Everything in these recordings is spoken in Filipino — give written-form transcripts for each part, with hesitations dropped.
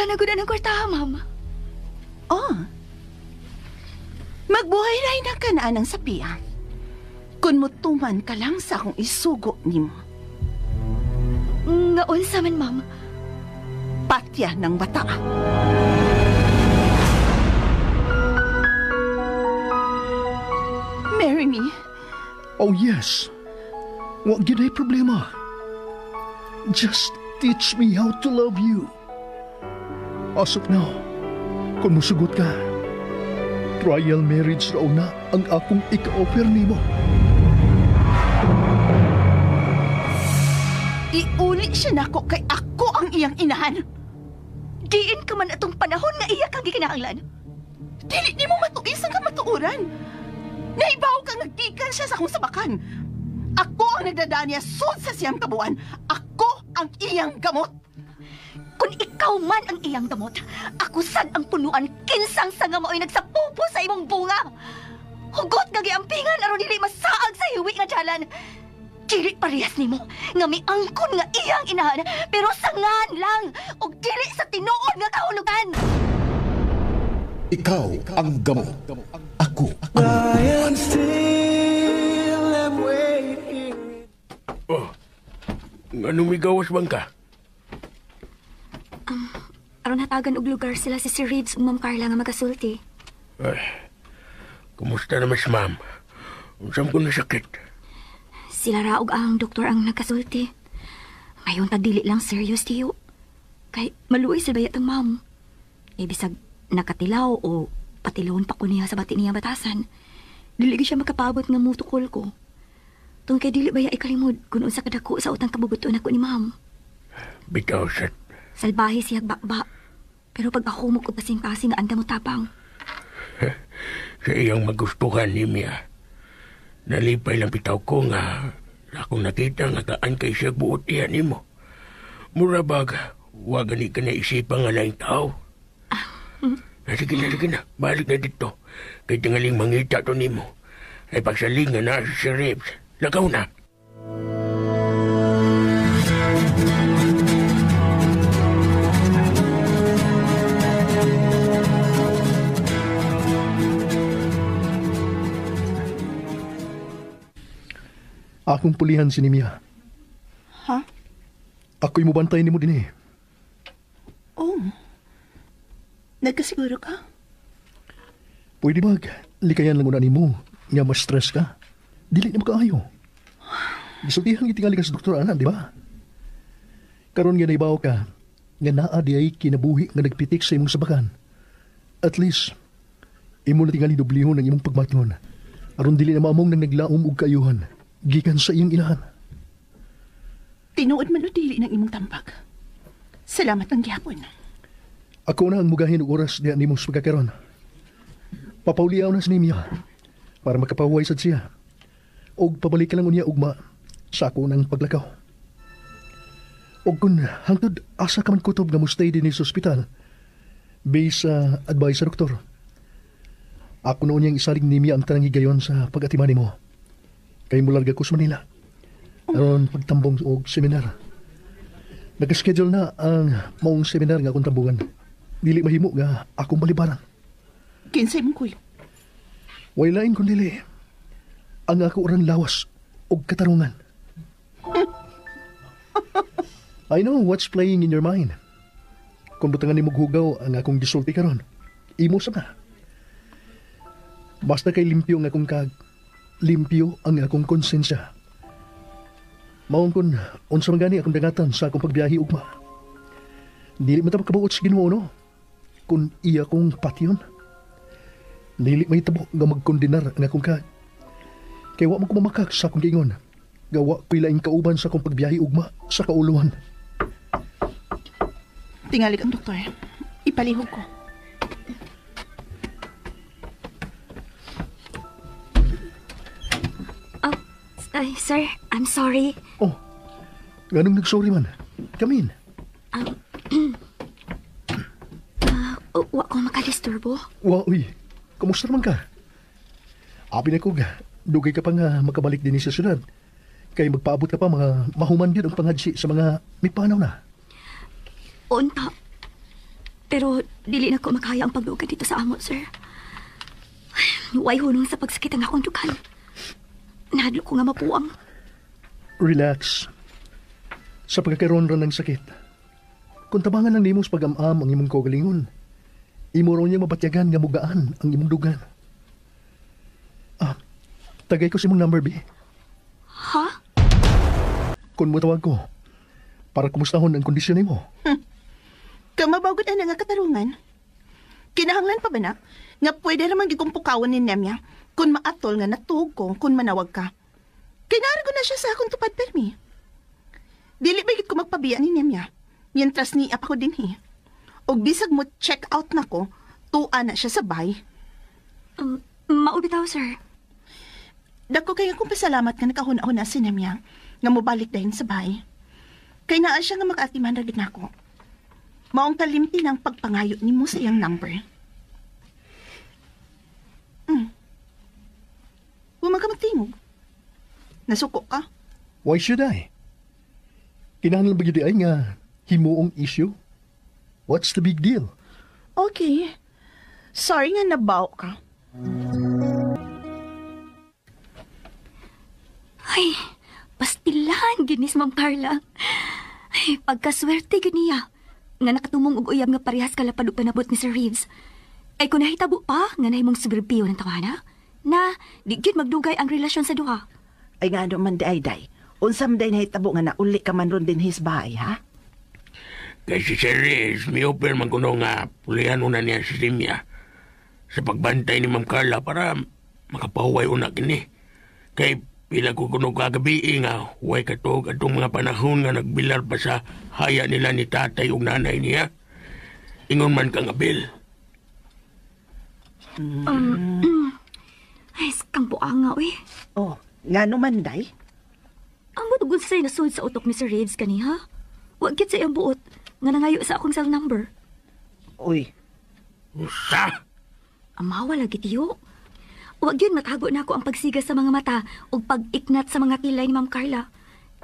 Wala na gud ang kwarta, ma'am. Oh. Magbuhay ray na ka na ng sapian. Kung mutuman ka lang sa akong isugo nimo. Nga unsa man, ma'am? Patya ng bata. Marry me. Oh yes. Wa gyud ay problema. Just teach me how to love you. As of now, kung musugot ka, trial marriage raw na ang akong ika-offer nimo. Iuli siya nako kay ako ang iyang inahan. Diin ka man atong panahon nga iya kang gikinahanglan. Dili ni mo matuis ang kamatuoran. Naibaw ka nagtikan siya sa akong sabakan. Ako ang nagdadaan niya sud sa siyang kabuan. Ako ang iyang gamot. Kung ikaw man ang iyang gamot, ako sad ang punuan kinsang sa nga mao'y nagsapupo sa imong bunga. Hugot nga giampingan aron dili masaag sa hiwi nga jalan. Dili parehas nimo nga miangkon nga iyang inahan, pero sangan lang og dili sa tinuod nga kahulugan. Ikaw ang gamot. Ako ang Oh, anong may gawas bang ka? Aron hatagan og lugar sila si Sir Reeves ug Ma'am Carla nga magasulti. Ay, kumusta naman si ma'am? Unsam ko nasakit? Sila raog ang doktor ang nagkasulti. Ngayon tagdili lang serious tiyo. Kay maluoy sa bayat ang ma'am. Ibisag nakatilaw o patilawon pa ko niya sa bati niya batasan. Dili siya makapabot nga mutukol ko. Tungkol kay dili baya ikalimod kung unsa kadako sa utang kabubuton ako ni ma'am. Bitaw sat. Salbahe siya bakba. Pero pag ako mo ko pasing-pasing nga anda mo tapang. Sa iyang magustuhan ni Mia. Nalipay lang bitaw ko nga akong nakita nga kaan kay siya buot iya ni mo. Murabag, wag gani ka na isipan nga laing tao. Sige na. Balik na dito. Kay tingaling mangita to ni mo. Ay pagsalingan na si Reeves. Lagaw na. Akong pulihan si Nimia. Ha? Ako'y mubantay nimo din eh. Oh. Nagkasiguro ka? Pwede ba, likayan lang una nimo, nga mas stress ka. Dili na makaayo. Gisultihan gitingali ka sa doktor, ana, di ba? Karon nga naibaw ka, nga naa di ay kinabuhi nga nagpitik sa imong sabakan. At least, imo na tingali dublihon ang imong pagmatyon. Aron dili na maamong nang naglaom og kaayuhan, gikan sa iyong inahan. Tinuod man o dili ng imong tambag. Salamat ang gyapon. Ako na ang mugahin og oras diya nimong pagkakaroon. Papauliaw na sa Nimia para makapahuway sad siya. Og pabalik ka lang unya ugma sa ako ng paglakaw. Og kung hangtod asa ka man kutob nga mustay din sa ospital, based sa advice sa doktor, ako na unyang isaling Nimia ang tanang higayon sa pag-atiman mo. Kay mularga ko sa Manila. Aron pagtambong og seminar. Nag-schedule na ang maong seminar nga akong tambungan. Dili mahimo nga akong balibaran. Kinsay mong kuyo? Wailain kung dili. Ang ako orang lawas og katarungan. I know what's playing in your mind. Kung butangan ni maghugaw ang akong gisulti karon, imo sa na. Basta kay limpyo ang akong limpyo ang akong konsensya. Maong kun unsa man gani akong dangatan sa akong pagbiyahe ugma. Dili man ta makabuot sa Ginoo no. Kun iya kong patyon. Dili may tabo nga magkondenar ang akong kay wa man ko mamakak sa akong giingon. Gawa ko'y laing kauban sa akong pagbiyahe ugma sa kauluhan. Tingali kang doktor. Ipalihog ko. Ay, sir, I'm sorry. Oh, ganong nagsorry man. Come in. Wa ko makadisturbo. Wa, uy. Kamusta naman ka? Abi na ko ga. Dugay ka pa nga makabalik din sa syudad. Kay magpaabot ka pa mga mahuman yun ang pangadsi sa mga may panaw na. Unta. Pero dili na ko makaya ang pagdugan dito sa amo, sir. Way hunong sa pagsakit ang akong dugan. Nahadlo ko nga mapuang. Relax. Sa pagkakaroon ron ng sakit, kung tabangan lang nimos pag-amam ang imong kaugalingon, imo ron niya mabatyagan nga mugaan ang imong dugan. Tagay ko si mong number, B. Ha? Kung mo tawag ko, para kumustahon ang kondisyon nimo. Kamabawgod na nga katarungan. Kinahanglan pa ba na? Nga pwede naman gikumpukawan ni Nemya kung maatol nga natuog ko kung manawag ka. Kinarigo na siya sa akong tupad permi. Dili ba ko magpabiya ni Nemya? Mientras ni apa ko din Og bisag mo check out na ko, tuwa na siya sa bay. Maubitaw, sir. Dako kaya kong pasalamat nga nakahuna-huna si Nemya nga mobalik dahin sa bay. Kay naa siya nga makaatiman ragid nako. Maong kalimti ng pagpangayo ni mo sa iyang number. Huwag ka magtingog. Nasuko ka? Why should I? Kinahanglan ba yun ay nga himuong issue? What's the big deal? Okay. Sorry nga nabaw ka. Ay, pastilan, ginis, Ma'am Carla. Ay, pagkaswerte ganiya. Nga nakatumong og uyab nga parehas kalapad og panabot ni Sir Reeves. Ay, kung nahitabo pa, nga nahimong suberpiyo ng tawana, na di gyud magdugay ang relasyon sa duha. Ay nga naman di ay day. Unsam day nahitabo nga nauli ka man ron din his bahay, ha? Kasi si Riz, may offer man kuno nga pulihan una niya si Simya sa pagbantay ni Ma'am Carla para makapahuway una kini. Kay pila ko kuno kagabi nga huway katog atong mga panahon nga nagbilar pa sa haya nila ni tatay ug nanay niya. Ingon man kang abil. Ay, skang buanga, uy. Oh, nga naman day. Ang butugon sa'y nasud sa utok ni Sir Reeves kaniha. Huwag kit sa iyang buot, nga nangayo sa akong cell number. Uy, Usa! Amawa lagi tiyo. Huwag yun matago na ako ang pagsiga sa mga mata o pag-iknat sa mga kilay ni Ma'am Carla.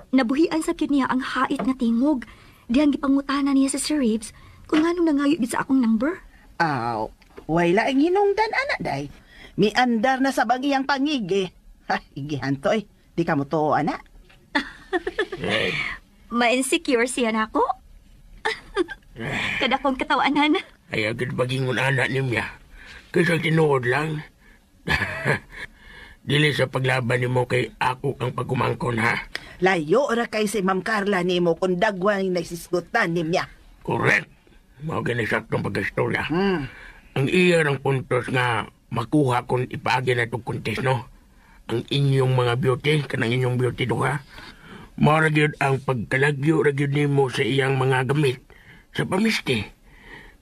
Nabuhian sa niya ang hait na tingog. Diyang gipangutana niya sa Sir Reeves kung anong nangayo gid sa akong number. wala ang hinungdan, anak day. Miandar na sa bagiyang pangigi. Ha, igihan to eh. Di ka mo to, anak. Ma-insecure siya na ako. Kada kong katawanan. Ay agad bagingon anak niya. Kasi tinuod lang. Dili sa paglaban nimo kay ako kang pagkumangkon ha. Layo ra kay si Ma'am Carla ni mo kung dagwan nagsisgutan ni niya. Correct. Mao gani saktong pagkastorya. Ang iya ng puntos nga makuha kung ipaagi na itong contest, no? Ang inyong mga beauty, kanang inyong beauty duha. Maragyod ang pagkalagyo ragyod nimo sa iyang mga gamit sa pamisti.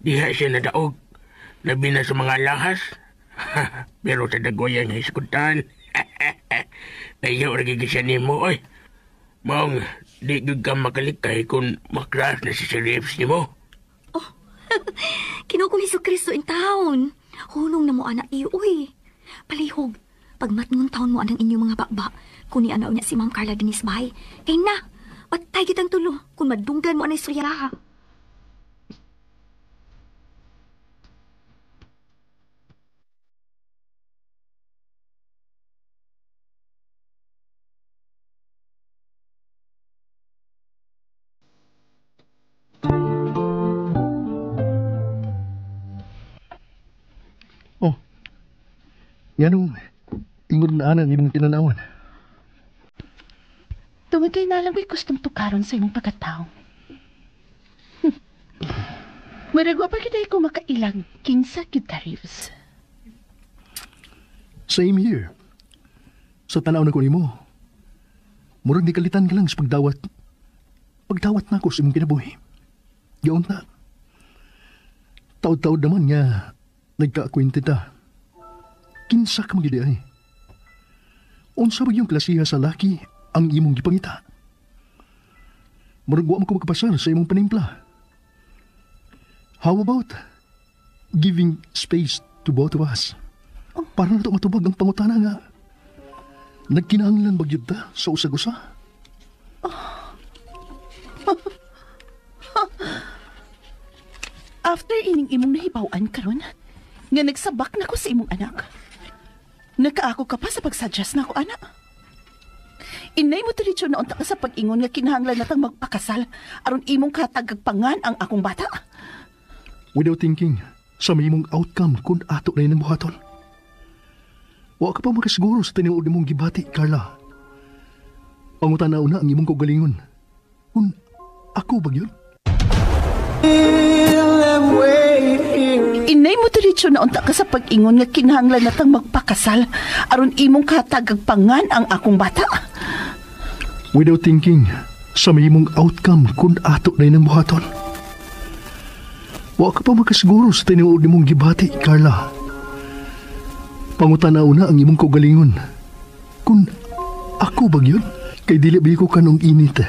Diha siya nadaog. Labi na sa mga lahas. Pero sa dagoyang hiskutan. Ayaw ragyod siya nimo, oy. Maong, di gyud ka makalikay kung makras na si Sir Reeves nimo. Kinugong Hesus Kristo in town. Hunong na mo anak iyo, uy. Palihog, pag matngon taon mo anang inyong mga bakba, kuni anaw niya si Ma'am Carla Denise Bay. Kay na, patay kitang tulo kung madunggan mo anay istorya. Yanong, ingon na anang imong tinanawan. Tungod kay nalang ko'y gustong tukaron sa imong pagkatao. Maragwa pa kita ko makailang kinsa kita, Reeves. Same here. Sa tanaw na ko nimo. Murag di kalitan ka lang sa pagdawat. Pagdawat na ako sa imong kinabuhi. Gaon na. Taod-taod naman nga nagkaakwente ta. Kinsa ka magidi ay. Unsa ba yung klasiha sa laki ang imong gipangita? Murag wa mo ko magkapasar sa imong panimpla. How about giving space to both of us? Para na ito matubag ang pangutana nga. Nagkinahanglan bagyod ta sa usag-usa? After ining imong nahibawan karon, nga nagsabak na ko sa imong anak, nakaako ka pa sa pagsuggest na ko, anak. Inay mo diretsyo na unta ka sa pag-ingon nga kinahanglan natang magpakasal aron imong katagagpangan ang akong bata. Without thinking, sa mahimong outcome kung ato na yun ang buhaton. Wa ka pa makasiguro sa tiniod mong gibati, Carla. Pangutanaw na ang imong kaugalingon. Kung ako ba yun? Inay mo diretsyo na unta ka sa pag-ingon nga kinahanglan natang magpakasal aron imong katagagpangan ang akong bata. Without thinking, sa mahimong outcome kung ato na yun ang buhaton. Wa ka pa makasiguro sa tiniod mong gibati, Carla. Pangutanaw na ang imong kaugalingon. Kung ako ba yun? Kay dili ba ko kanong init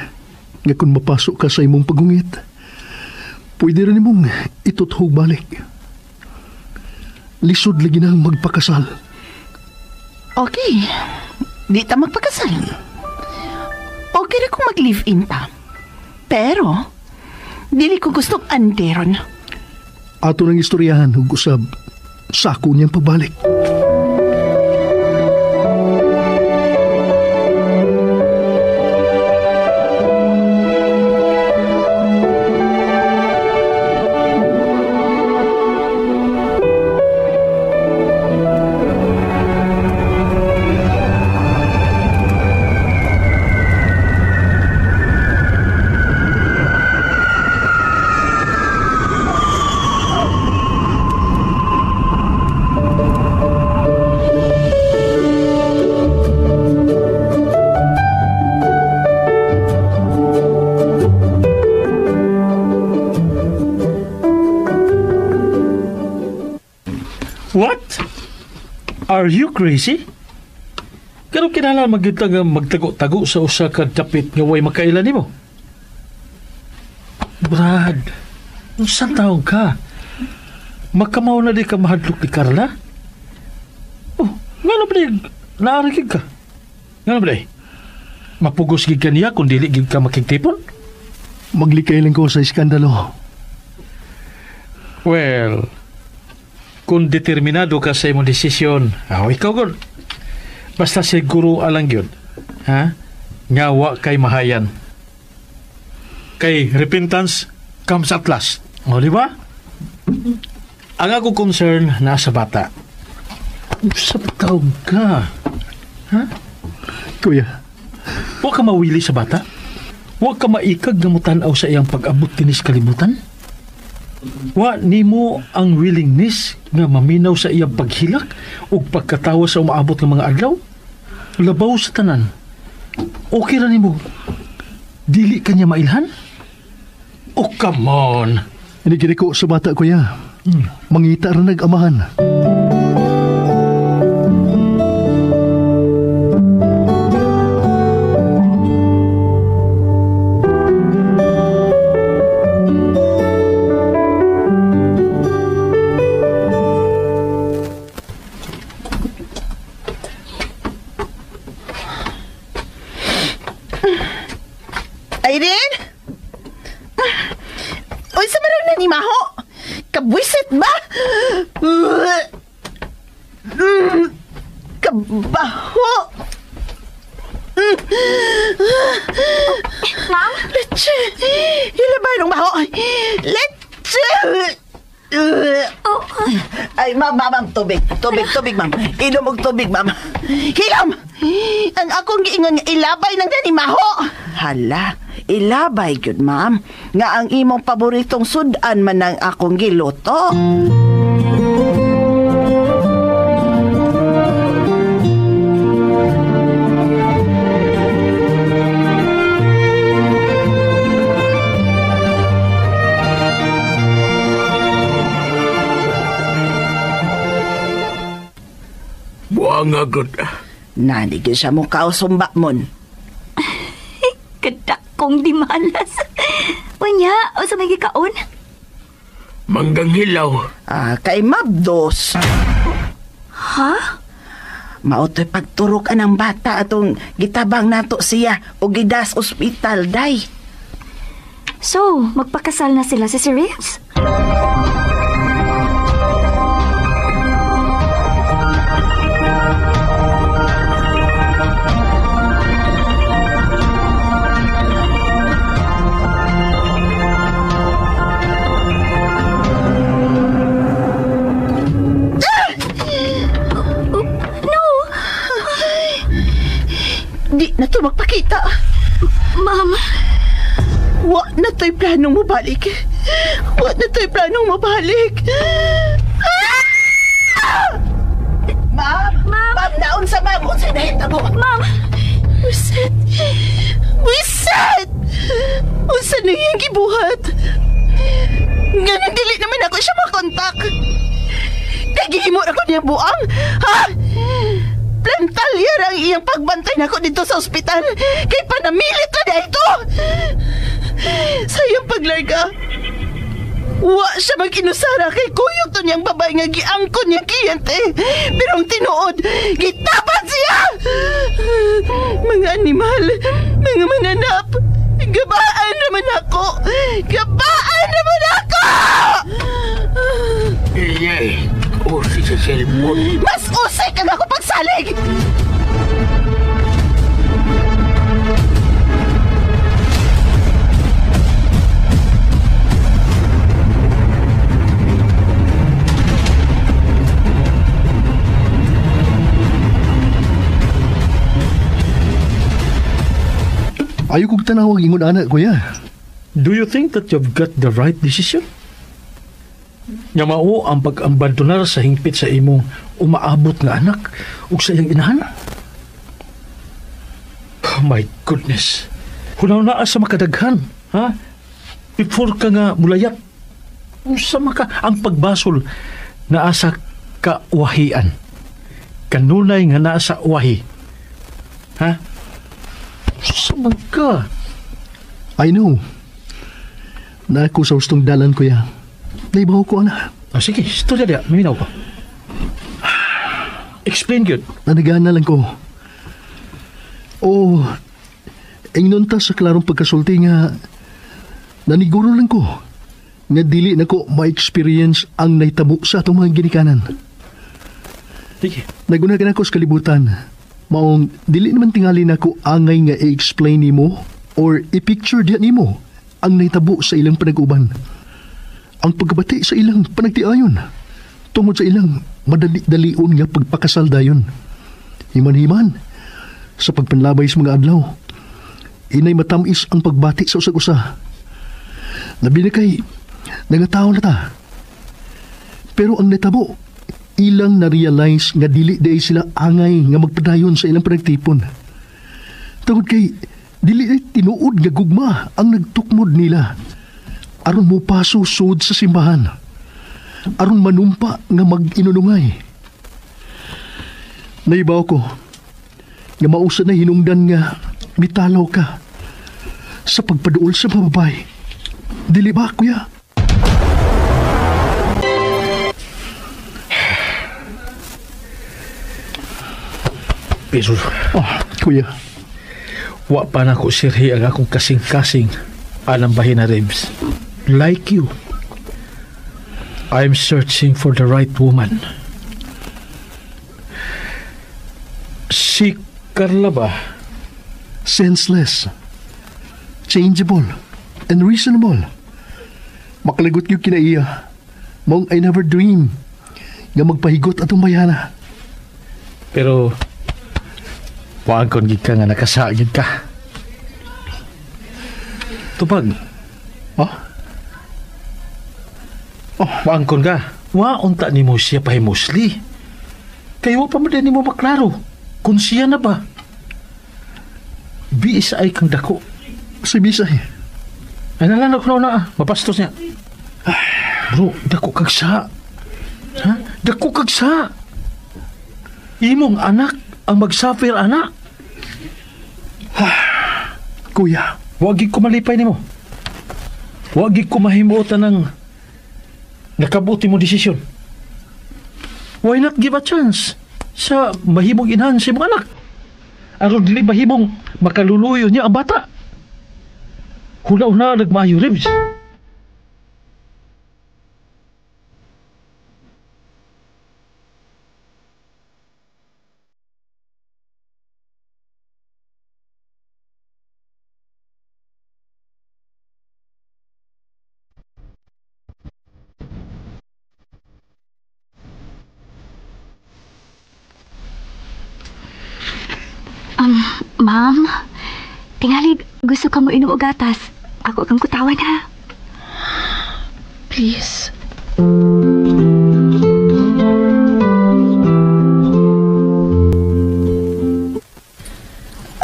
nga kung mapasok ka sa imong pagungit, pwede rin imong ituthog balik. Lisod lagi na ang magpakasal. Okay, di ta magpakasal. Okay na kung mag-live-in ta. Pero, dili ko gustong anderon. Ato ng istoryahan ug usab sako niyang pagbalik. What? Are you crazy? Kano kinahanglan magita nga magtago-tago sa usa ka dapit nga way makailan nimo? Brad, unsa taong ka? Makamaw na di ka mahadlok ni Carla? Oh, ngano ba naarigig ka? Ngano ba mapugos gid ka niya kung dili gid ka makigtipon? Maglikay lang ko sa iskandalo. Well, kung determinado ka sa imong desisyon, ikaw gud. Basta siguro alang yun, ha? Nga wa kay mahayan. Kay repentance comes at last. O, di ba? Ang ako concern nasa bata. Usap taong ka. Ha? Kuya, Wa ka mawili sa bata? Wa ka maikag na mutanaw sa iyang pag-abot kinis kalibutan? Wa nimo ang willingness nga maminaw sa iyang paghilak o pagkatawa sa umaabot ng mga adlaw? Labaw sa tanan. Okay ra nimo. Dili ka niya mailhan? Oh, come on. hindi gini ko sa bata, kuya. Mangita ra nag-amahan. Irene? Uy, sa marang na ni Maho? Kabwisit ba? Kabaho? Ma'am? Leche! Hilabay ng Maho! Leche! Oh, Ay, ma'am, tubig, ma'am. Inom og tubig, ma'am. Hilam! Ang akong giingon nga ilabay ng ni Maho. Hala, ilabay gyud, ma'am. Nga ang imong paboritong sudan man ang akong giluto. Buang agad. Nanigil siya mo kausumba mon. kadak kong di malas. Wanya, o sa may gikaon? Manggang hilaw. Kay Mabdos. Ha? Mauto'y pagturok anang bata atong gitabang nato siya o gidas ospital, day. So, magpakasal na sila si Sir Reeves? Di na to magpakita. Ma'am, Wa na to'y planong mabalik. Wa na to'y planong mabalik. Ma'am! Ma'am, naon sa ma'am. Unsay nahita mo? ma'am, Wiset! Wiset! Unsa na iyang gibuhat? Ganun dili naman ako siya makontak. Kagihimo na ko niya buang. Ha? Plantalya ang iyang pagbantay na ko dito sa ospital. Kay panamilit na dito. Sa iyang paglarga, wa siya mag-inusara kay kuyog to niyang babae nga giangkon niyang kliyente. Pero ang tinuod, gitapat siya! Mga animal, mga mananap, gabaan naman ako! Gabaan naman ako! Iyay, usi sa cellphone. Mas usay ka na ako pagsalig! Ayaw kong tanawag ingon anak, kuya. Do you think that you've got the right decision? Nga mao ang pag-abandonar sa hingpit sa imong umaabot nga anak ug sa iyang inahan? Oh my goodness. Hunaw naa sa makadaghan, ha? Before ka nga mulayat. Sa maka ang pagbasol naa sa kawahian. Kanunay nga naa sa wahi. Ha? Sa ka? I know. Na ako sa ustong dalan, kuya. Naibaw ko, anak. Oh, sige, istorya dia. Maminaw ko. Explain good. Nanagana lang ko. Oh, ingnon ta sa klarong pagkasulti nga naniguro lang ko nga dili na ko ma-experience ang naitabo sa atong mga ginikanan. Sige. Nagunagan ako sa kalibutan. Maong dili naman tingali na ko angay nga i-explain nimo or i-picture diyan nimo ang naitabo sa ilang panag-uban. Ang pagkabati sa ilang panagtiayon tungod sa ilang madali-dalion nga pagpakasal dayon. Himan-himan sa pagpanlabay sa mga adlaw. Inay matamis ang pagbati sa usag-usa. Labi na kay nangataon na ta. Pero ang natabo, ilang na-realize nga dili day sila angay nga magpadayon sa ilang panagtipon. Tungod kay dili ay tinuod nga gugma ang nagtukmod nila. Aron mo paso sud sa simbahan. Aron manumpa nga mag-inunungay. Naibaw ko nga mausa na hinungdan nga mitalaw ka sa pagpaduol sa babay. Dili ba, kuya? Pero, Kuya, wa pa na ko sirhi ang akong kasing-kasing alang bahin na ribs. Like you, I'm searching for the right woman. Si Carla ba? senseless, changeable, and reasonable. Makalagot yung kinaiya. Mong I never dream nga magpahigot atong bayana. Pero, wag kon gid ka nga nakasagid ka. Tupag. Oh? Waangkon ka. Wa unta nimo siya pahimusli. Kayo pa mo din nimo maklaro kung siya na ba. Biis ay kang dako. Si Bisay. Ay nalang ako na mapastos niya. Bro, dako kag sa. Ha? Dako kag sa. Imong anak ang magsuffer anak. Kuya, Wag ko malipay nimo. Wag ko mahimutan ng nakabuti mo desisyon. Why not give a chance sa mahimong inhan sa imong anak? Aron dili mahimong makaluluyo niya ang bata. Hula-una nagmayo ribs. Ma'am, tingali gusto ka mo inom og gatas. Ako kang kutawan ha. Please.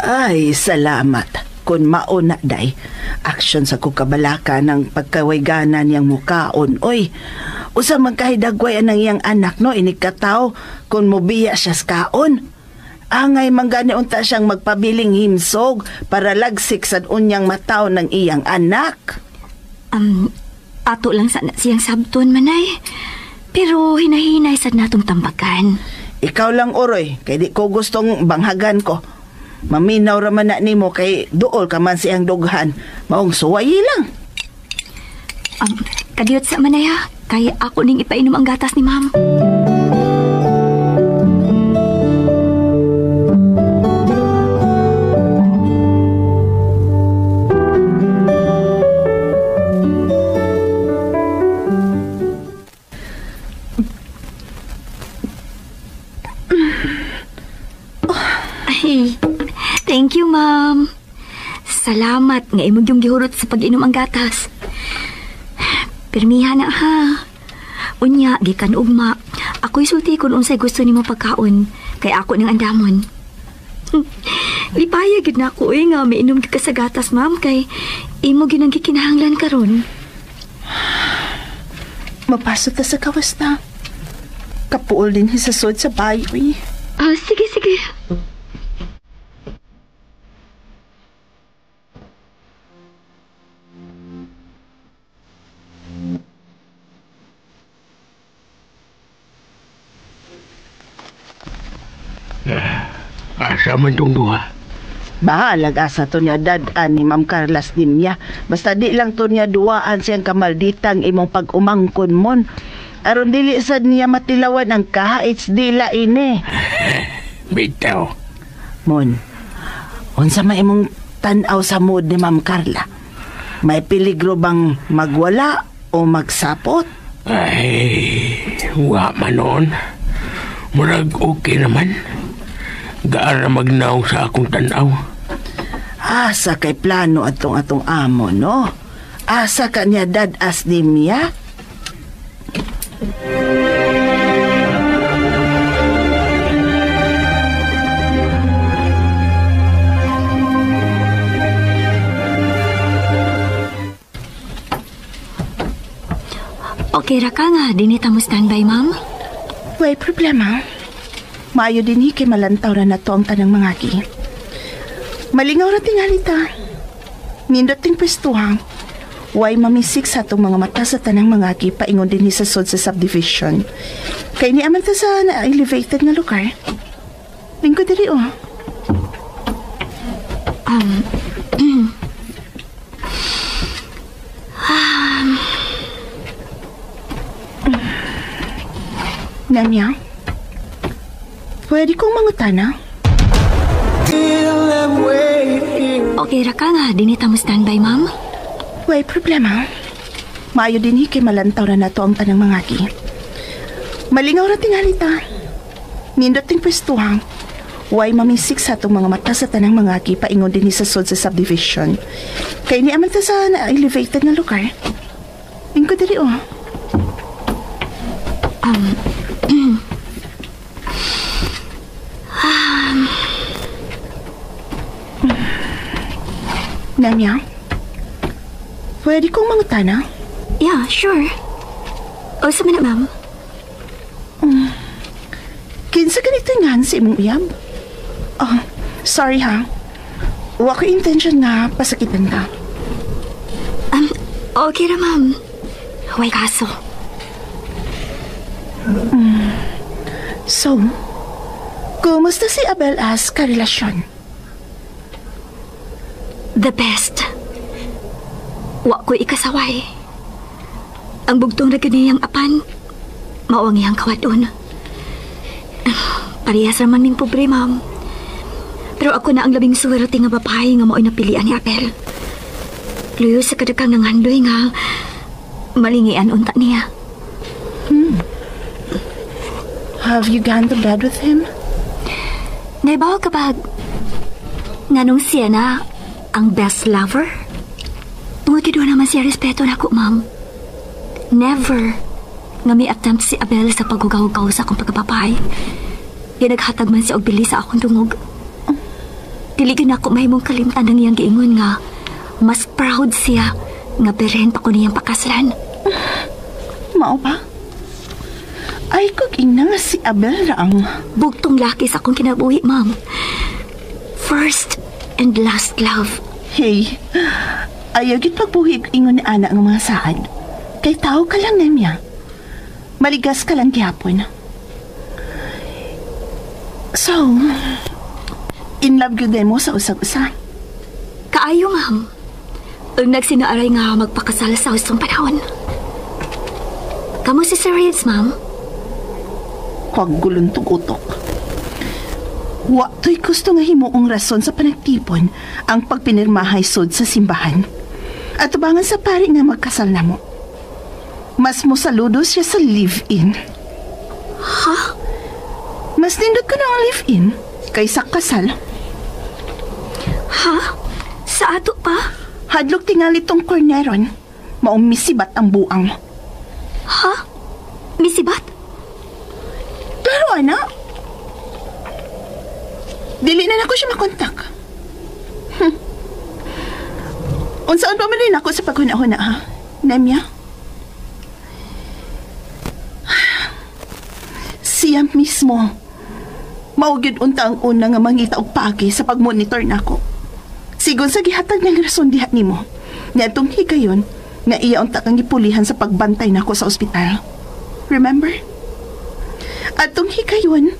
Ay, salamat. Kung mauna day, aksyon sa kukabalaka ng pagkawayganan niyang mukaon. Oy, usang magkahidagway anang iyang anak, no? Inikataw kung mubiya siya sa kaon. Angay manggani unta siyang magpabiling himsog para lagsik sa unyang mataw ng iyang anak. Ato lang sana siyang sabton manay. Pero hinahinay sad natong tambakan. Ikaw lang, Oroy, kay di ko gustong banghagan ko. Maminaw raman na nimo kay duol ka man siyang dughan. Maong suwayi lang. Kadiyot sa manay ha. Kaya ako ning ipainom ang gatas ni ma'am. Ay, thank you, ma'am. Salamat nga imong yung gihurot sa pag-inom ang gatas. Pirmiha na ha. Unya, gikan ugma. Ako'y sulti kung unsay gusto nimo pagkaon. Kay ako nang andamon. Lipaya gid na ako nga mainom ka sa gatas, ma'am. Kay imo ginang gikinahanglan karon. Mapasok ta sa kawas na. Kapuol din hisasod sa bayo eh. Sige, sige. Asa man tong duha? Bahalag asa to niya dadaan ni Ma'am Carlas niya. Basta di lang to niya duwaan siyang kamalditang imong pag-umangkon mon. Aron dili sad niya matilawan ang kahits dila ini. Bitaw. Mon, unsa may imong tan-aw sa mood ni Ma'am Carla? May peligro bang magwala o magsapot? Ay, wa manon. Murag okay naman. Gaara magnaw sa akong tanaw. Asa kay plano atong amo, no? Asa ka niya dadas ni Mia? Okay ra ka nga, dinita mo standby, ma'am? Way problema. Maayo din kay malantaw na to ang tanang mangagi. Malingaw ra tingali ta. Nindot ting pwestuhan. Way mamisik sa atong mga mata sa tanang mangagi paingon din sa sod sa subdivision. Kay ni aman ta sa na-elevated nga lugar. Lingko diri oh. Namya, pwede kong mangutana? Okay ra ka nga, dinita mo standby, ma'am? Way problema. Maayo din kay malantaw na to ang tanang mangagi. Malingaw ra tingali ta. Nindot ting pwestuhan. Way mamisik sa atong mga mata sa tanang mangagi paingon din sa sod sa subdivision. Kay ni aman ta sa na-elevated nga lugar. Lingko diri oh. Namya, pwede kong mangutana? Yeah, sure. O, sa minute, ma'am. Kinsa ganito nga si imong uyab? Oh, sorry ha. Wa ko intention nga pasakitan ka. Okay ra, ma'am. Huwag kaso. So, kumusta si Abel as karelasyon? The best. Wa ko'y ikasaway. Ang bugtong na ganiyang apan, mawang iyang kawadon. Parehas raman ming pobre, ma'am. Pero ako na ang labing swerte nga babae nga mao'y napilian ni Abel. Luyo sa kadakang ng handoy nga malingian unta niya. Have you gone to bed with him? Naibaw ka ba? Nganong siya na ang best lover? Tungod doon naman siya respeto na ako, ma'am. Never nga may attempt si Abel sa paghugaw-gaw sa akong pagkapapay. Ginaghatag man siya og bili sa akong dungog. Dili gyud ako mahimong kalimtan ng iyang giingon nga mas proud siya nga berhen pa ko niyang pakaslan. Mao ba? Ay, kung ina nga si Abel ra ang... Bugtong laki sa akong kinabuhi, ma'am. First and last love. Hey, ayaw gid pagbuhig ingon ni ana ang mga saad. Kay tao ka lang niya. Maligas ka lang gihapon. So, in love gyud mo sa usag-usa? Kaayo, ma'am. Ang nagsinaaray nga magpakasal sa hustong panahon. Kamu si Sir Reeves, ma'am? Kagulong utok. Wa to'y gusto nga himuong rason sa panagtipon ang pagpinirmahay sod sa simbahan. At tubangan sa pari nga magkasal na mo. Mas mo saludo siya sa live-in. Ha? Mas nindot ko na ang live-in kaysa kasal. Ha? Sa ato pa? Hadlok tingali tong korneron. Maumisibat ang buang. Ha? Misibat? Pero anak, dili na ako siya makontak. Unsaan pa man rin ako sa paghuna-huna, ha? Nemya? Siya mismo. Maugid unta ang una nga mangita og pagi sa pagmonitor nako. Sigon sa gihatag ng rason diha nimo. Nga itong higayon, nga iya unta kang gipulihan sa pagbantay nako sa ospital. Remember? At itong higayon,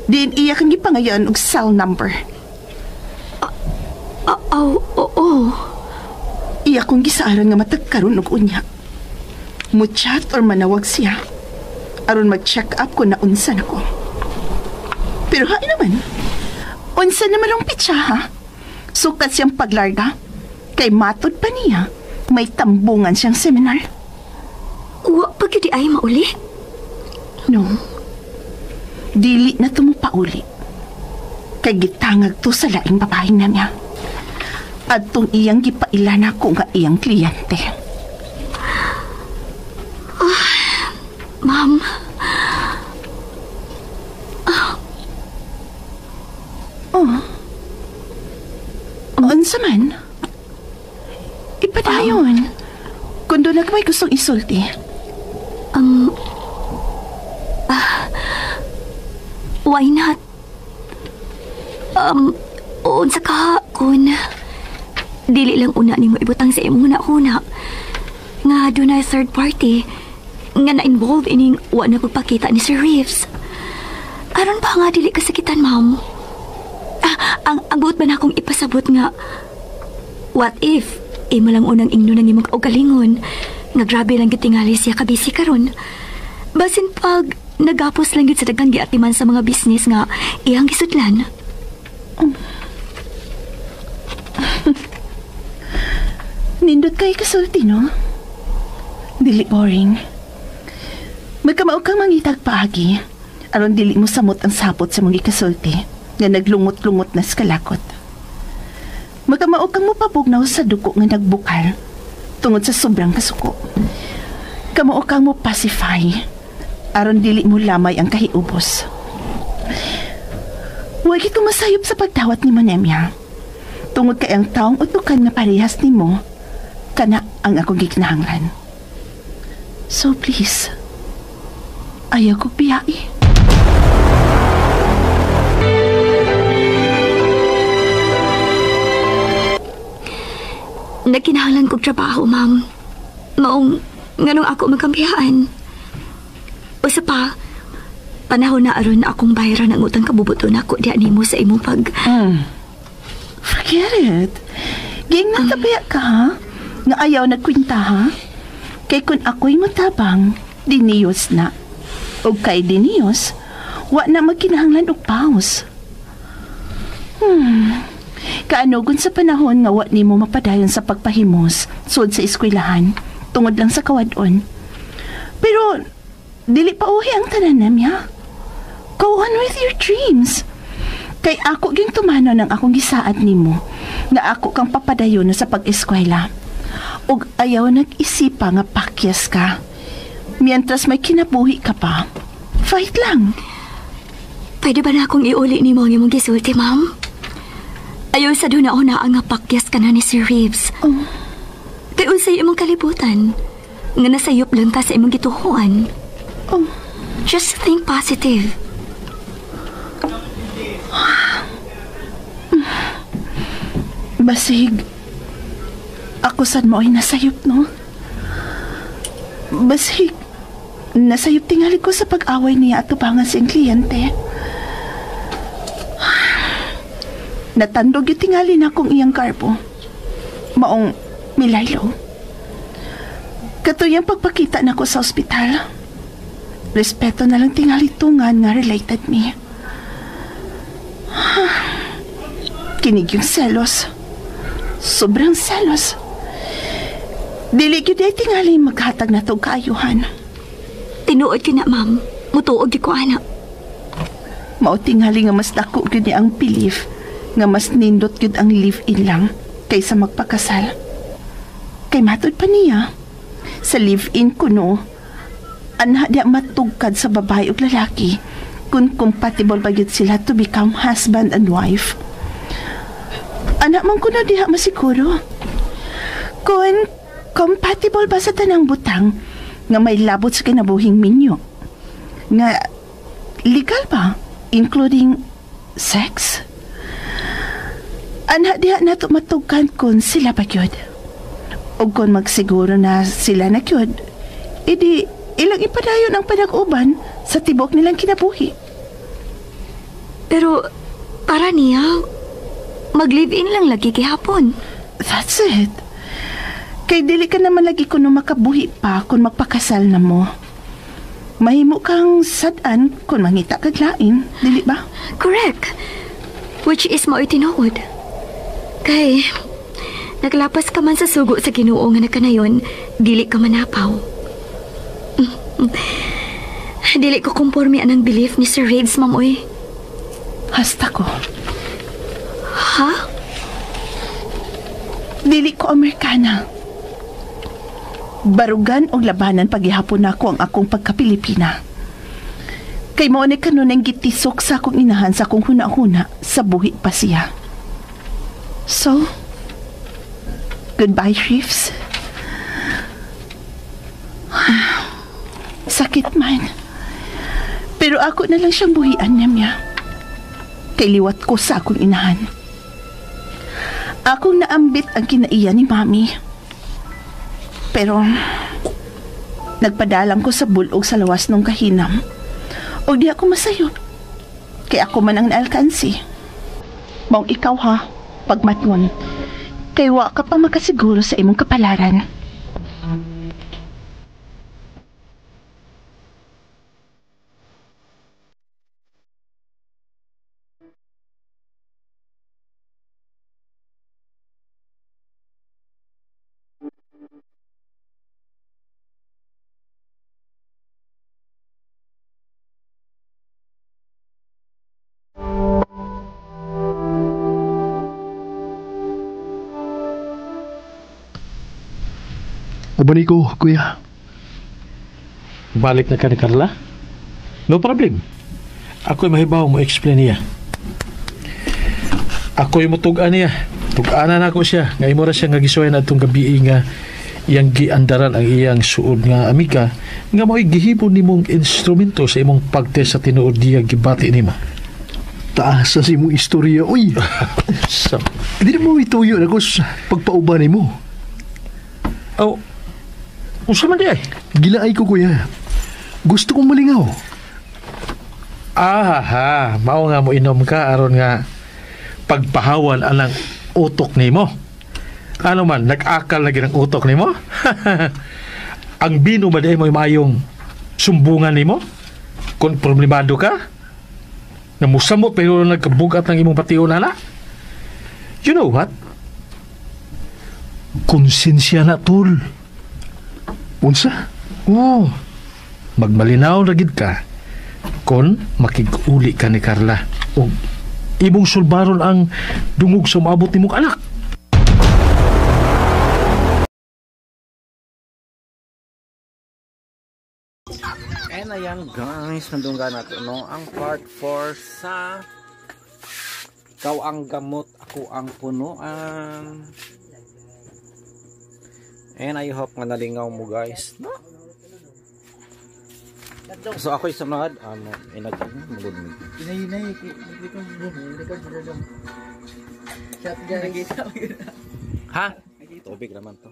din iya kang gipangayan og cell number. Oo. Iya kong gisaaran nga matagkaroon og unya. Muchat or manawag siya. Aron mag-check up ko na unsa na ko. Pero hain naman, unsa naman ang pitsa, ha? Sukat siyang paglarga. Kay matod pa niya, may tambungan siyang seminar. Wa pa gyud ay mauli? No. Dili na tumupauli. Kay gitangag to sa laing babae na niya. At tong iyang gipailan ako nga iyang kliyente. Ma'am. Unsa man? Ipadayon. Kung doon na may gustong isulti. Why not? Unsa ka kun dili lang una nimo ibutang sa imong una nga dunay third party nga na-involve ining wa na pagpakita ni Sir Reeves. Aron pa nga dili kasakitan, ma'am. Ang buot ba na akong ipasabot nga what if imo lang unang ingno ng imong kaugalingon nga grabe lang gitingali siya kabisi karon. Basin pag nagapos lang gid sa daghang giatiman sa mga business nga iyang gisudlan. Nindot kay kasulti, no? Dili boring. Magkamao kang mangitag paagi aron dili mo samot ang sapot sa mga kasulti nga naglungot-lungot na sa kalakot. Magkamao kang mopabugnaw sa duko nga nagbukal tungod sa sobrang kasuko. Kamao kang mo pacify aron dili mo lamay ang kahiubos. Huwag ito masayop sa pagdawat ni Monemia. Tungod kay ang taong utukan na parehas ni mo, kana ang akong gikinahanglan. So please, ayaw ko biyai. Nagkinahanglan kong trabaho, ma'am. Maong nganong ako magkampihaan. Usa pa, panahon na aron akong bayaran ang utang kabubuton ako diha nimo sa imong pag... Forget it. Ging natabaya ka, ha? Nga ayaw nagkwinta, ha? Kay kun ako'y matabang, diniyos na. O kay diniyos, wa na magkinahanglan og paus. Kaanugon sa panahon nga wa nimo mapadayon sa pagpahimos sud sa eskwelahan tungod lang sa kawadon. Pero dili pa uhi ang tanan namya. Go on with your dreams. Kay ako ging tumano ng akong gisaad nimo nga ako kang papadayon sa pag-eskwela. Ug ayaw nag-isipa nga pakyas ka. Mientras may kinabuhi ka pa, fight lang. Pwede ba na akong iuli ni mo ang imong gisulti, ma'am? Ayaw sa doon na una nga pakyas ka na ni Sir Reeves. Kay unsay imong kalibutan nga nasayop lang ka sa imong gituhuan. Just think positive. Basig, ako sad mo ay nasayop, no? Basig, nasayop tingali ko sa pag-away niya at tubangan siyang kliyente. Natandog yung tingali na kong iyang karpo. Maong Milaylo. Katuyang pagpakita na ko sa ospital. Respeto na lang tingali tungan nga related me. Kinig yung selos. Sobrang selos. Dili gyud ay tingali maghatag na tog kaayuhan. Tinuod ka na, ma'am. Mutuog di ko, anak. Mao tingali nga mas dako gyud ni ang belief nga mas nindot gyud ang live-in lang kaysa magpakasal. Kay matud pa niya, sa live-in kuno, anha di matugkad sa babae ug lalaki kung compatible ba gyud sila to become husband and wife. Anak man kuno diha masiguro. Kung compatible ba sa tanang butang nga may labot sa kinabuhing minyo? Nga legal ba? Including sex? Anak diha na to matugkan kung sila ba gyud. O kung magsiguro na sila na gyud, edi ilang ipadayon ang panag-uban sa tibok nilang kinabuhi. Pero, para niya, mag-live-in lang lagi kihapon. That's it. Kay dili ka naman lagi kuno makabuhi pa kung magpakasal na mo. Mahimo kang sad-an kung mangita kag lain, dili ba? Correct. Which is mao'y tinuod. Kay, naglapas ka man sa sugo sa Ginoo nga nakanayon, dili ka manapaw. Dili ko kumporme anang belief ni Sir Reeves, mamoy. Hasta ko. Ha? Dili ko Amerikana. Barugan o labanan paghihapon ako ang akong pagka-Pilipina. Kay mo ni kanunang gitisok sa akong inahan sa akong huna-huna sa buhi pa siya. So, goodbye, Reeves. Sakit man. Pero ako na lang siyang buhian niya. Kay liwat ko sa akong inahan. Akong naambit ang kinaiya ni Mami. Pero, nagpadalang ko sa bulog sa lawas ng kahinam. O di ako masayop. Kaya ako man ang naalkansi. Maong ikaw ha, pagmatngon. Kaya wa ka pa makasiguro sa imong kapalaran. Ubani ko, kuya. Balik na ka ni Carla? No problem. Ako'y mahibaw mo explain niya. Ako'y mutugan niya. Tuganan ako siya. Ngay mo ra siya nga gisuhay na itong gabi nga iyang giandaran ang iyang suod nga amiga nga mo'y gihibon ni mong instrumento sa imong pagtest sa tinuod diya gibati ni mo. Taas sa si mong istorya, uy. So, Hindi mo ituyo na ko sa pagpauban mo. oh, unsa man di ay? Gilaay ko, kuya. Gusto kong malingaw. Ah, mao nga mo inom ka aron nga pagpahawan anang utok nimo. Ano man, nag-akal na ginang utok nimo? Ang bino ba di mo mayong sumbungan nimo? Kung problemado ka? Namusamot pero nagkabugat ng imong patiyon na. You know what? Konsensya na, tol. Unsa? Oo. Magmalinaw na gid ka kung makig-uli ka ni Carla o imong sulbaron ang dungog sa maabot nimong anak. And ayan guys, nandun nga natin no, ang part 4 sa Ikaw ang gamot, ako ang punuan. And I hope nga nalingaw mo guys, no? So ako'y sunod, inagin, magod mo. Ha? Tubig naman to.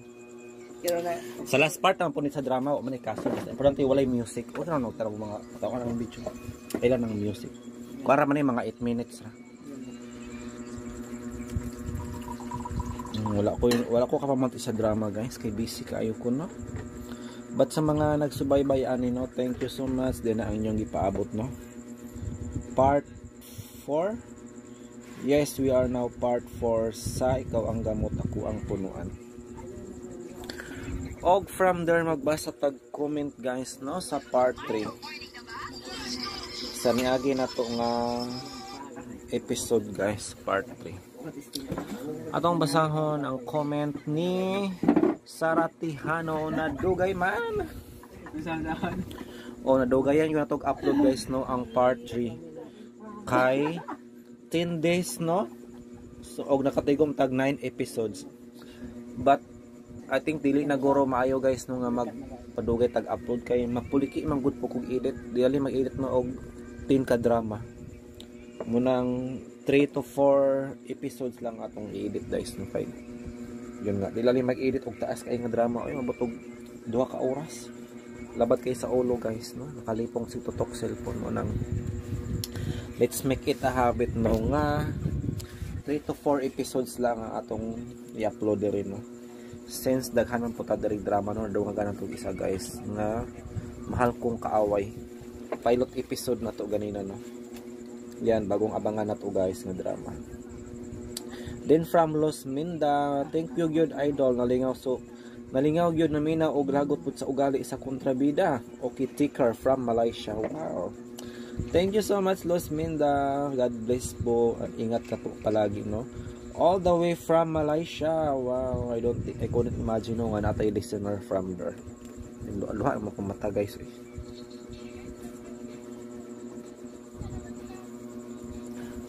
Sa last part naman po sa drama, o man kaso. Importante walay music. O na tara mo mga taon ng video. Kailan ng music. Para man mga 8 minutes ra. Wala ko kapamanti sa drama guys, kay busy kaayo ko no. But sa mga nagsubaybay ani no, thank you so much din na ang inyong gipaabot no. Part 4. Yes, we are now part 4 sa Ikaw ang gamot, ako ang punuan. Og from there magbasa tag comment guys no sa part 3. Sa niagi na to nga episode guys, part 3. Atong basahon ang comment ni Saratihano na dugay man. O nadugayan yung natog upload guys no ang part 3 kay 10 days no. So og nakatigom tag 9 episodes. But I think dili na goro maayo guys no nga magpadugay tag upload kay mapuliki man gud po kog edit. Dili mag-edit mo og 10 ka drama. Munang 3 to 4 episodes lang atong i-edit guys no kay. Yun nga, dili mag-edit og taas kay nga drama oy mabutog 2 ka oras. Labat kay sa ulo guys no. Nakalipong si tutok cellphone mo nang let's make it a habit no nga 3 to 4 episodes lang ang atong i-upload rin no. Since daghanon po ta diri drama no, daw nga ganang tong isa guys nga mahal kong kaaway. Pilot episode na to ganina no. Yan bagong abangan na to guys nga drama. Then from Los Minda, thank you gyud idol, nalingaw gyud na mina og lagot pud sa ugali sa kontrabida. Okay, ticker from Malaysia. Wow. Thank you so much Los Minda. God bless po. Ingat ka po palagi no. All the way from Malaysia. Wow, I couldn't imagine no nga natay listener from there. Luha mo kung mata guys.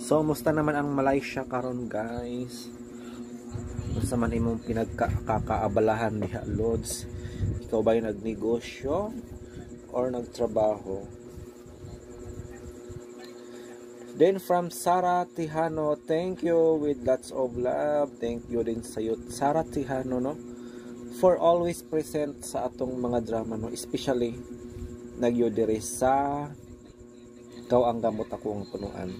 So, musta naman ang Malaysia karon guys? Musta man imong pinagkakaabalahan niya Lods? Ikaw ba yung nagnegosyo or nagtrabaho? Then from Sarah Tihano, thank you with lots of love. Thank you din sa iyo Sarah Tihano no for always present sa atong mga drama no, especially nagyo diri sa Ikaw ang gamot, ako ang punuan.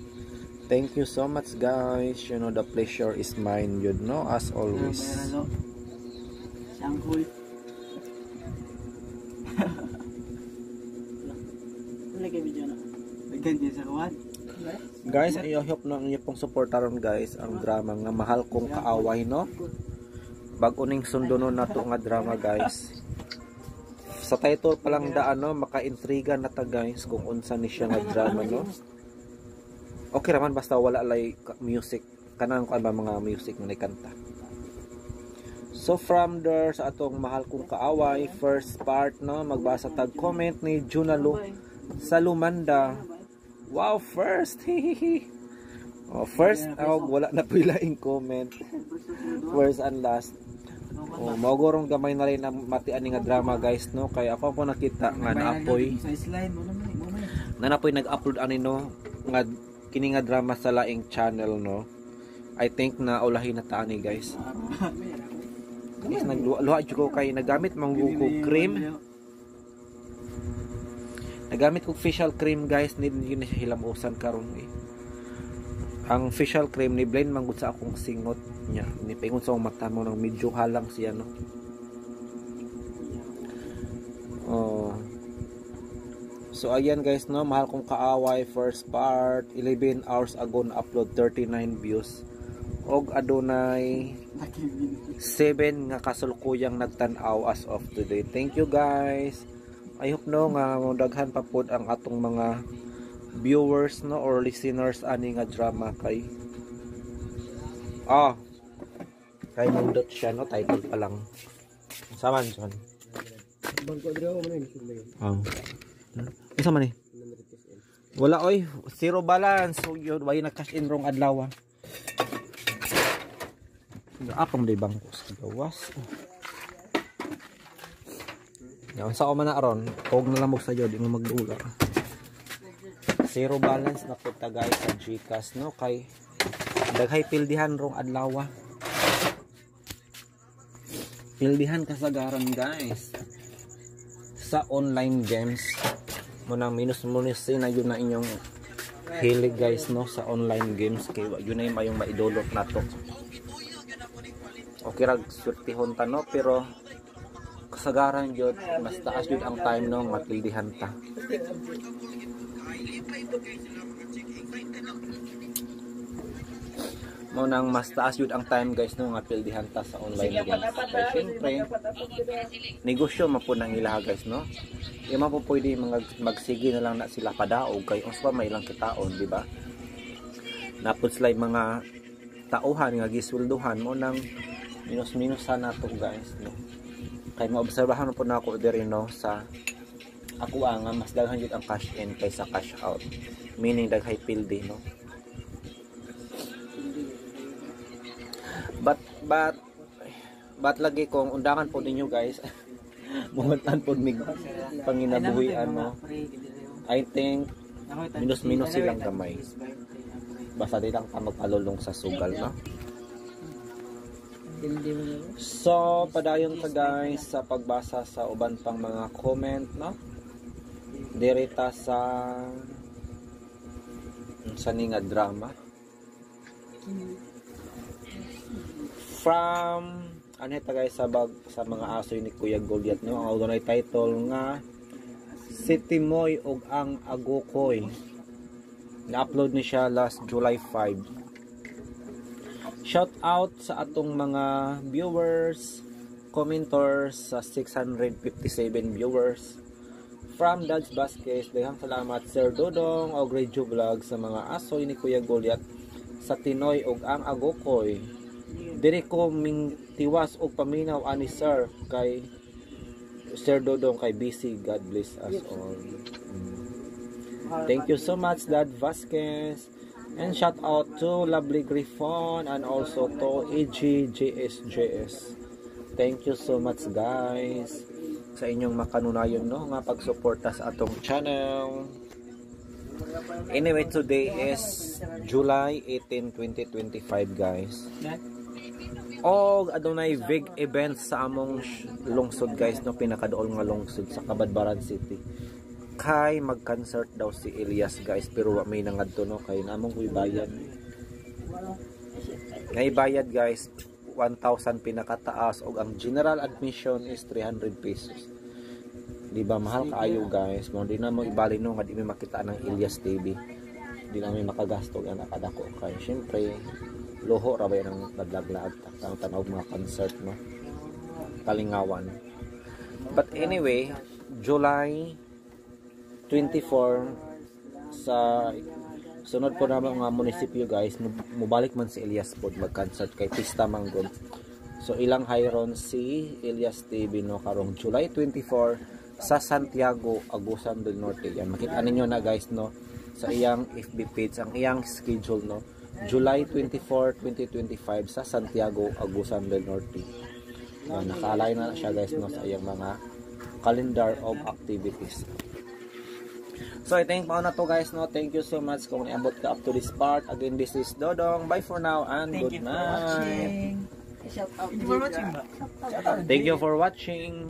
Thank you so much guys. You know the pleasure is mine, you know, as always. Guys, I hope na inyo pong supportaron guys ang drama nga Mahal Kong Kaaway no. Bag-uning sundunon na to nga drama guys. Sa title pa lang daan no, maka-intriga na ta guys kung unsa ni siya nga drama no. Okay raman basta wala lay music. Kanang ko ba mga music nga kanta. So from there sa atong Mahal Kong Kaaway first part no, magbasa tag comment ni Junalu Salumanda. Wow, first. Oh, first wala na pilaing comment. First and last. Oh, maugurong gamay na rin na matian nga drama guys no, kay ako po nakita nga naapoy nag-upload ani no nga kini nga drama sa laing channel no. I think na ulahin na ta ani guys. Guys nagluha jud ko kay nagamit man ko cream. Nagamit ko facial cream guys, need na siya hilamusan karon eh. Ang facial cream ni blend man gud sa akong singot niya. Ni pingon sa mata mo nang medyo halang siya no. Oh. So ayan guys no, Mahal Kong Kaaway first part 11 hours ago na upload 39 views. Og adunay 7 nga kasulukuyang nagtan-aw as of today. Thank you guys. I hope no nga daghan pa pod ang atong mga viewers no or listeners ani nga drama kay kay nindot siya no, title pa lang. Saman John. Isa man eh. Wala oy, zero balance. So yun, why na-cash in wrong adlaw. Apang day bangko sa gawas. Yan, sa man na aron, huwag na lamog sa iyo, di mo magdula. Zero balance na punta guys sa Gcash no, kay daghay pildihan rong adlaw. Pildihan kasagaran guys sa online games mo nang minus na yun na inyong hilig guys no sa online games, kay yun na yung maidulot na to. Okay rag swertihon ta no, pero kasagaran yun mas taas yun ang time no mapildihan ta. Mo nang mas taas yun ang time guys no nga pildihan ta sa online games. Kaya syempre negosyo man po nang ilaha guys no. Di man po pwede magsige na lang na sila padaog kay uns pa may ilang kitaon, di ba? Napod sila mga tauhan nga gisweldohan mo nang minus-minusan na to guys no. Kay maobserbahan po na ako diri no sa ako nga mas daghan jud ang cash in kaysa cash out. Meaning daghay pildi no. But lagi kong undangan po ninyo guys. Mumuntan po mig panginabuhi ano. I think minus silang gamay. Basta di lang ka magpalulong sa sugal no. So padayon ta guys sa pagbasa sa uban pang mga comment no. Direta sa ni nga drama. From ano ito guys sa mga asoy ni Kuya Goliath no, ang audio title nga Si Timoy og ang Agokoy. Na-upload ni siya last July 5. Shout out sa atong mga viewers, commenters sa 657 viewers. From Dads Vasquez, daghang salamat Sir Dodong og Radio Vlog sa mga asoy ni Kuya Goliath sa Tinoy og ang Agokoy. Diri ko ming tiwas og paminaw ani Sir kay Sir Dodong kay BC. God bless us all. Thank you so much Dad Vasquez. And shout out to Lovely Griffon and also to AGJSJS. Thank you so much guys sa inyong makanunayon no nga pagsuporta sa atong channel. Anyway, today is July 18, 2025 guys. Og adunay big event sa among lungsod guys no, pinakaduol nga lungsod sa Cabadbaran City. Kay mag-concert daw si Elias guys, pero wa may nangadto no kay namong bayad. Ngay bayad guys 1,000 pinakataas og ang general admission is 300 pesos. Di ba mahal kaayo guys? Mo di na mo ibali no nga di may makita ng Elias TV. Di na may makagasto nga nakadako kay syempre loho ra ba nang nadlaglaag ang tanaw mga concert no. Kalingawan. But anyway, July 24 sa sunod po naman mga munisipyo guys, mubalik man si Elias pod mag-concert kay Pista Manggon. So ilang hayron si Elias TV no karong July 24 sa Santiago, Agusan del Norte. Yan makita ninyo na guys no sa iyang FB page ang iyang schedule no. July 24, 2025 sa Santiago, Agusan del Norte. Yan, nakaalay na siya guys no sa iyang mga calendar of activities. So I think mao na to guys no. Thank you so much kung niabot ka up to this part. Again, this is Dodong. Bye for now and good night. Thank you for watching.